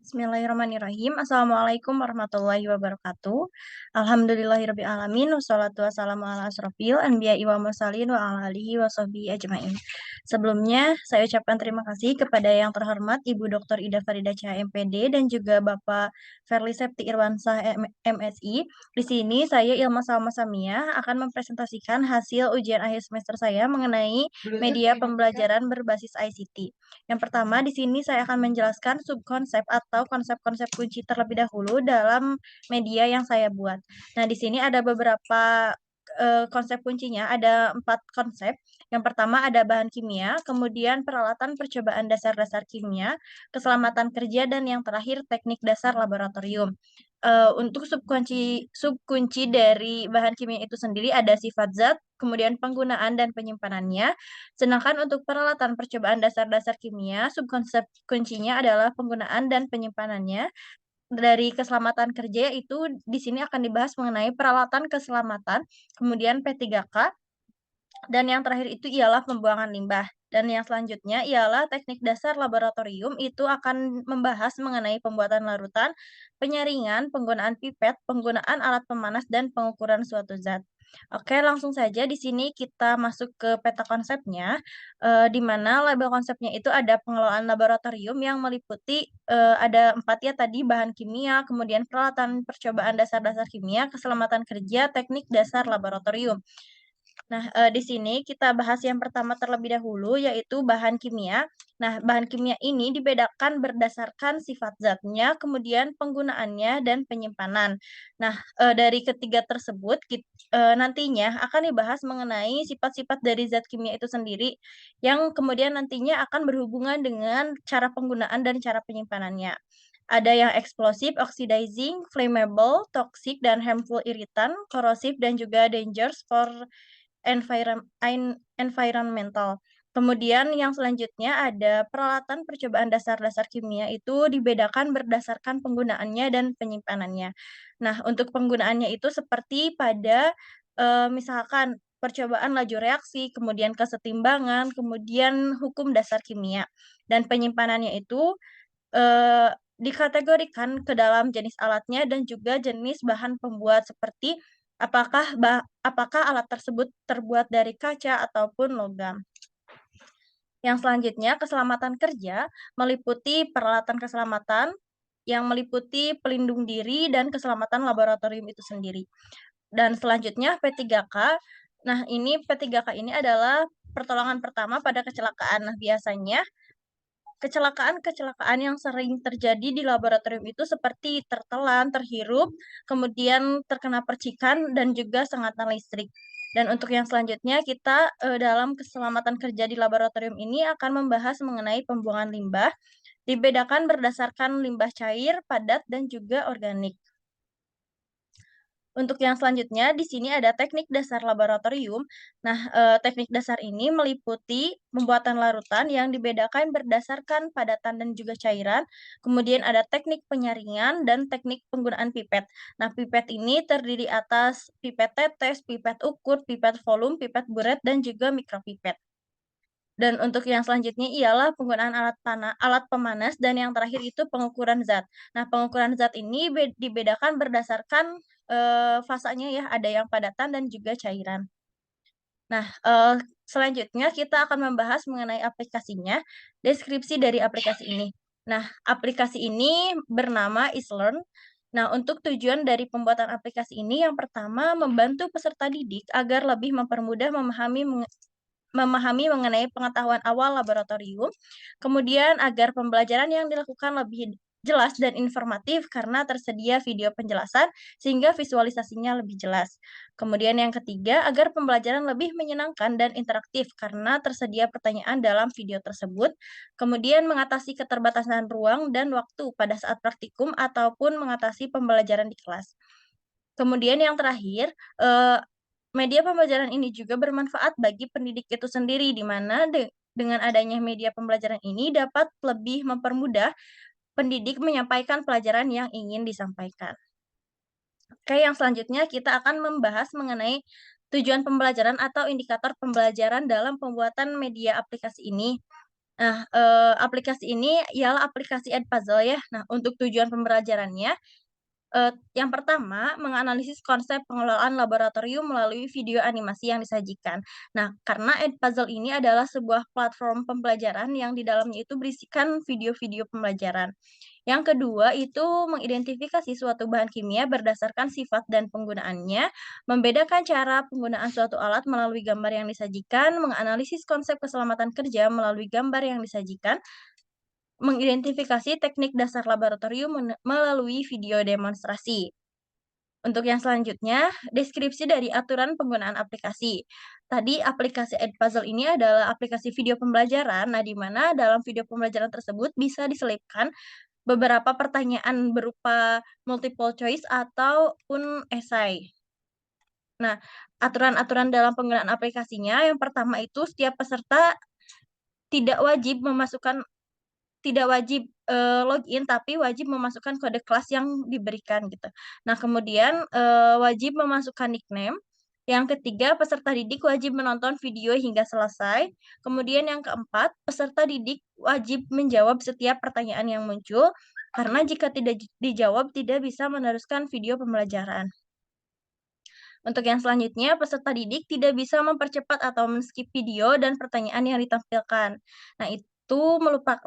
Bismillahirrahmanirrahim. Assalamualaikum warahmatullahi wabarakatuh. Alhamdulillahirrabbilalamin. Wassalatu wassalamu ala asrofil anbiya'i wa mursalin wa ala alihi wa sahbihi ajma'in. Sebelumnya, saya ucapkan terima kasih kepada yang terhormat Ibu Dr. Ida Farida Cahaya MPD dan juga Bapak Ferli Septi Irwansah MSI. Di sini saya Ilma Salma Samia akan mempresentasikan hasil ujian akhir semester saya mengenai media pembelajaran berbasis ICT. Yang pertama, di sini saya akan menjelaskan subkonsep atau konsep-konsep kunci terlebih dahulu dalam media yang saya buat. Nah, di sini ada beberapa konsep kuncinya, ada 4 konsep. Yang pertama ada bahan kimia, kemudian peralatan percobaan dasar-dasar kimia, keselamatan kerja, dan yang terakhir teknik dasar laboratorium. Untuk subkunci dari bahan kimia itu sendiri ada sifat zat, kemudian penggunaan dan penyimpanannya. Sedangkan untuk peralatan percobaan dasar-dasar kimia, subkonsep kuncinya adalah penggunaan dan penyimpanannya. Dari keselamatan kerja itu di sini akan dibahas mengenai peralatan keselamatan, kemudian P3K, dan yang terakhir itu ialah pembuangan limbah. Dan yang selanjutnya ialah teknik dasar laboratorium, itu akan membahas mengenai pembuatan larutan, penyaringan, penggunaan pipet, penggunaan alat pemanas, dan pengukuran suatu zat. Oke, langsung saja di sini kita masuk ke peta konsepnya, di mana label konsepnya itu ada pengelolaan laboratorium yang meliputi ada 4 ya tadi, bahan kimia, kemudian peralatan percobaan dasar-dasar kimia, keselamatan kerja, teknik dasar laboratorium. Nah, di sini kita bahas yang pertama terlebih dahulu, yaitu bahan kimia. Nah, bahan kimia ini dibedakan berdasarkan sifat zatnya, kemudian penggunaannya, dan penyimpanan. Nah, dari ketiga tersebut, nantinya akan dibahas mengenai sifat-sifat dari zat kimia itu sendiri, yang kemudian nantinya akan berhubungan dengan cara penggunaan dan cara penyimpanannya. Ada yang eksplosif, oxidizing, flammable, toxic, dan harmful irritant, korosif, dan juga dangerous for environmental. Kemudian yang selanjutnya ada peralatan percobaan dasar-dasar kimia itu dibedakan berdasarkan penggunaannya dan penyimpanannya. Nah, untuk penggunaannya itu seperti pada misalkan percobaan laju reaksi, kemudian kesetimbangan, kemudian hukum dasar kimia. Dan penyimpanannya itu dikategorikan ke dalam jenis alatnya dan juga jenis bahan pembuat seperti apakah alat tersebut terbuat dari kaca ataupun logam. Yang selanjutnya, keselamatan kerja meliputi peralatan keselamatan yang meliputi pelindung diri dan keselamatan laboratorium itu sendiri. Dan selanjutnya P3K. Nah, ini P3K ini adalah pertolongan pertama pada kecelakaan. Nah, biasanya kecelakaan-kecelakaan yang sering terjadi di laboratorium itu seperti tertelan, terhirup, kemudian terkena percikan, dan juga sengatan listrik. Dan untuk yang selanjutnya, kita dalam keselamatan kerja di laboratorium ini akan membahas mengenai pembuangan limbah, dibedakan berdasarkan limbah cair, padat, dan juga organik. Untuk yang selanjutnya, di sini ada teknik dasar laboratorium. Nah, teknik dasar ini meliputi pembuatan larutan yang dibedakan berdasarkan padatan dan juga cairan. Kemudian ada teknik penyaringan dan teknik penggunaan pipet. Nah, pipet ini terdiri atas pipet tetes, pipet ukur, pipet volume, pipet buret, dan juga mikropipet. Dan untuk yang selanjutnya ialah penggunaan alat pemanas, dan yang terakhir itu pengukuran zat. Nah, pengukuran zat ini dibedakan berdasarkan fasanya ya, ada yang padatan dan juga cairan. Nah, selanjutnya kita akan membahas mengenai aplikasinya, deskripsi dari aplikasi ini. Nah, aplikasi ini bernama Islearn. Nah, untuk tujuan dari pembuatan aplikasi ini, yang pertama membantu peserta didik agar lebih mempermudah memahami mengenai pengetahuan awal laboratorium, kemudian agar pembelajaran yang dilakukan lebih jelas dan informatif karena tersedia video penjelasan sehingga visualisasinya lebih jelas. Kemudian yang ketiga, agar pembelajaran lebih menyenangkan dan interaktif karena tersedia pertanyaan dalam video tersebut. Kemudian mengatasi keterbatasan ruang dan waktu pada saat praktikum ataupun mengatasi pembelajaran di kelas. Kemudian yang terakhir, media pembelajaran ini juga bermanfaat bagi pendidik itu sendiri, di mana dengan adanya media pembelajaran ini dapat lebih mempermudah pendidik menyampaikan pelajaran yang ingin disampaikan. Oke, yang selanjutnya kita akan membahas mengenai tujuan pembelajaran atau indikator pembelajaran dalam pembuatan media aplikasi ini. Nah, aplikasi ini ialah aplikasi Edpuzzle ya. Nah, untuk tujuan pembelajarannya, yang pertama, menganalisis konsep pengelolaan laboratorium melalui video animasi yang disajikan. Nah, karena Edpuzzle ini adalah sebuah platform pembelajaran yang di dalamnya itu berisikan video-video pembelajaran. Yang kedua itu mengidentifikasi suatu bahan kimia berdasarkan sifat dan penggunaannya, membedakan cara penggunaan suatu alat melalui gambar yang disajikan, menganalisis konsep keselamatan kerja melalui gambar yang disajikan, mengidentifikasi teknik dasar laboratorium melalui video demonstrasi. Untuk yang selanjutnya, deskripsi dari aturan penggunaan aplikasi. Tadi aplikasi Edpuzzle ini adalah aplikasi video pembelajaran, nah di mana dalam video pembelajaran tersebut bisa diselipkan beberapa pertanyaan berupa multiple choice ataupun esai. Nah, aturan-aturan dalam penggunaan aplikasinya, yang pertama itu setiap peserta tidak wajib memasukkan tidak wajib, login, tapi wajib memasukkan kode kelas yang diberikan gitu. Nah, kemudian, wajib memasukkan nickname. Yang ketiga, peserta didik wajib menonton video hingga selesai. Kemudian yang keempat, peserta didik wajib menjawab setiap pertanyaan yang muncul, karena jika tidak dijawab tidak bisa meneruskan video pembelajaran. Untuk yang selanjutnya, peserta didik tidak bisa mempercepat atau men-skip video dan pertanyaan yang ditampilkan. Nah, itu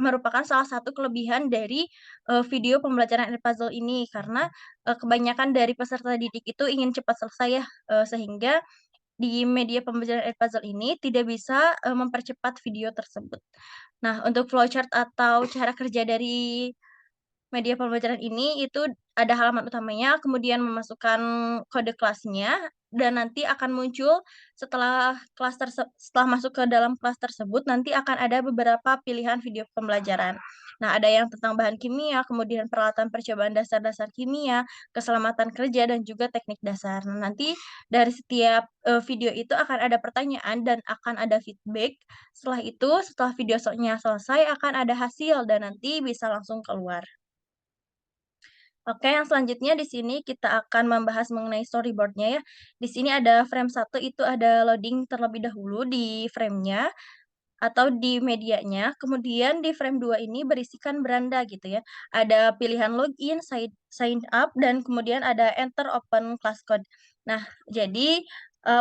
merupakan salah satu kelebihan dari, video pembelajaran Edpuzzle ini, karena, kebanyakan dari peserta didik itu ingin cepat selesai ya, sehingga di media pembelajaran Edpuzzle ini tidak bisa, mempercepat video tersebut. Nah, untuk flowchart atau cara kerja dari media pembelajaran ini itu ada halaman utamanya, kemudian memasukkan kode kelasnya, dan nanti akan muncul setelah masuk ke dalam kelas tersebut, nanti akan ada beberapa pilihan video pembelajaran. Nah, ada yang tentang bahan kimia, kemudian peralatan percobaan dasar-dasar kimia, keselamatan kerja, dan juga teknik dasar. Nah, nanti dari setiap, video itu akan ada pertanyaan dan akan ada feedback. Setelah itu, setelah videonya selesai akan ada hasil dan nanti bisa langsung keluar. Oke, yang selanjutnya di sini kita akan membahas mengenai storyboard-nya ya. Di sini ada frame satu itu ada loading terlebih dahulu di frame-nya atau di medianya, kemudian di frame 2 ini berisikan beranda gitu ya. Ada pilihan login, sign up, dan kemudian ada enter open class code. Nah, jadi,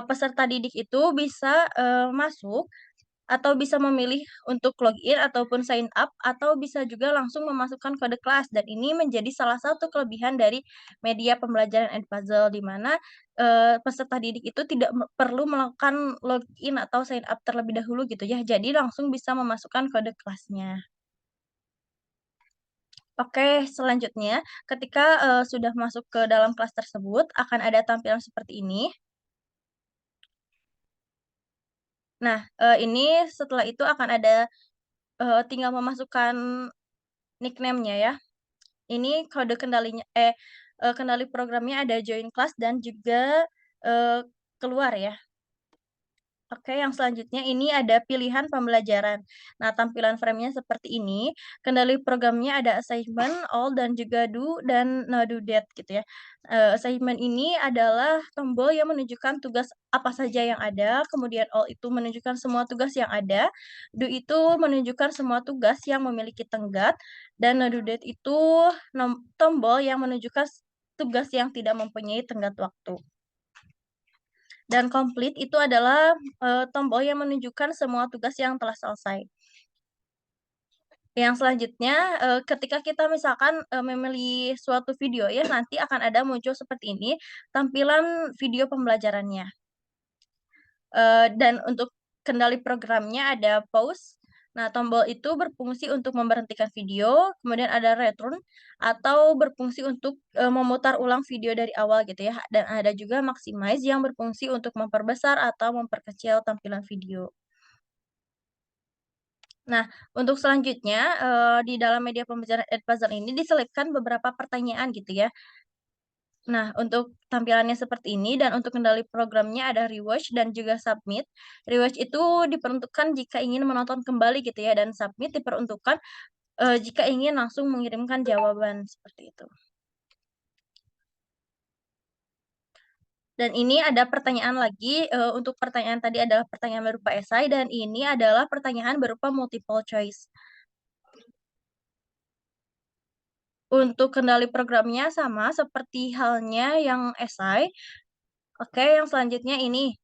peserta didik itu bisa, masuk atau bisa memilih untuk login ataupun sign up, atau bisa juga langsung memasukkan kode kelas, dan ini menjadi salah satu kelebihan dari media pembelajaran Edpuzzle, di mana, peserta didik itu tidak perlu melakukan login atau sign up terlebih dahulu gitu ya, jadi langsung bisa memasukkan kode kelasnya. Oke, selanjutnya ketika, sudah masuk ke dalam kelas tersebut akan ada tampilan seperti ini. Nah, ini setelah itu akan ada, tinggal memasukkan nickname-nya ya. Ini kode kendali programnya ada join class dan juga, eee, keluar ya. Oke, yang selanjutnya ini ada pilihan pembelajaran. Nah, tampilan frame-nya seperti ini. Kendali programnya ada assignment, all, dan juga do, dan no do that gitu ya. Assignment ini adalah tombol yang menunjukkan tugas apa saja yang ada, kemudian all itu menunjukkan semua tugas yang ada, do itu menunjukkan semua tugas yang memiliki tenggat, dan no do that itu tombol yang menunjukkan tugas yang tidak mempunyai tenggat waktu. Dan complete itu adalah, tombol yang menunjukkan semua tugas yang telah selesai. Yang selanjutnya, ketika kita misalkan, memilih suatu video ya, nanti akan ada muncul seperti ini, tampilan video pembelajarannya. Dan untuk kendali programnya ada pause. Nah, tombol itu berfungsi untuk memberhentikan video, kemudian ada return atau berfungsi untuk, memutar ulang video dari awal gitu ya, dan ada juga maximize yang berfungsi untuk memperbesar atau memperkecil tampilan video. Nah, untuk selanjutnya, di dalam media pembelajaran Edpuzzle ini diselipkan beberapa pertanyaan gitu ya. Nah, untuk tampilannya seperti ini dan untuk kendali programnya ada rewatch dan juga submit. Rewatch itu diperuntukkan jika ingin menonton kembali gitu ya, dan submit diperuntukkan, jika ingin langsung mengirimkan jawaban, seperti itu. Dan ini ada pertanyaan lagi, untuk pertanyaan tadi adalah pertanyaan berupa esai dan ini adalah pertanyaan berupa multiple choice. Untuk kendali programnya sama seperti halnya yang esai. Oke, yang selanjutnya ini,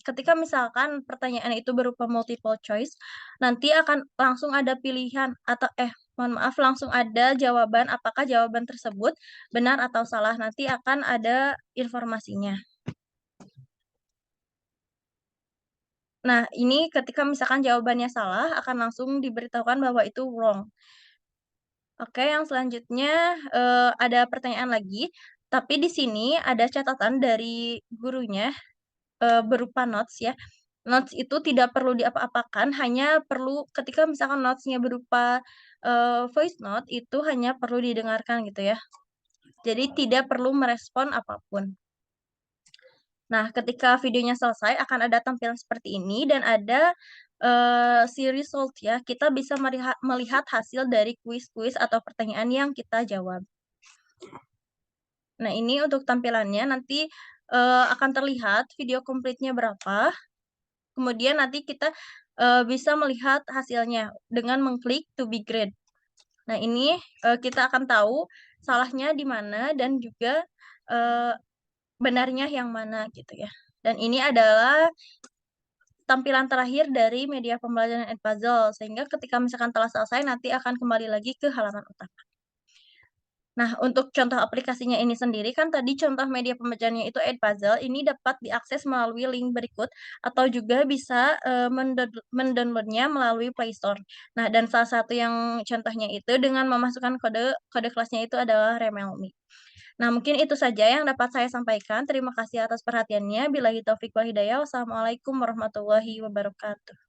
ketika misalkan pertanyaan itu berupa multiple choice, nanti akan langsung ada pilihan atau mohon maaf, langsung ada jawaban, apakah jawaban tersebut benar atau salah, nanti akan ada informasinya. Nah, ini ketika misalkan jawabannya salah, akan langsung diberitahukan bahwa itu wrong. Oke, yang selanjutnya, ada pertanyaan lagi, tapi di sini ada catatan dari gurunya, berupa notes ya. Notes itu tidak perlu diapa-apakan, hanya perlu ketika misalkan notes-nya berupa, voice note, itu hanya perlu didengarkan gitu ya. Jadi tidak perlu merespon apapun. Nah, ketika videonya selesai akan ada tampilan seperti ini dan ada, si result ya, kita bisa melihat hasil dari kuis-kuis atau pertanyaan yang kita jawab. Nah, ini untuk tampilannya nanti, akan terlihat video komplitnya berapa, kemudian nanti kita, bisa melihat hasilnya dengan mengklik to be grade. Nah, ini, kita akan tahu salahnya di mana dan juga, eee, benarnya yang mana gitu ya. Dan ini adalah tampilan terakhir dari media pembelajaran Edpuzzle, sehingga ketika misalkan telah selesai nanti akan kembali lagi ke halaman utama. Nah, untuk contoh aplikasinya ini sendiri kan tadi contoh media pembelajarannya itu Edpuzzle, ini dapat diakses melalui link berikut atau juga bisa, mendownload-nya melalui Play Store. Nah, dan salah satu yang contohnya itu dengan memasukkan kode kode kelasnya itu adalah Remelme. Nah, mungkin itu saja yang dapat saya sampaikan. Terima kasih atas perhatiannya. Billahi taufik wal hidayah. Wassalamualaikum warahmatullahi wabarakatuh.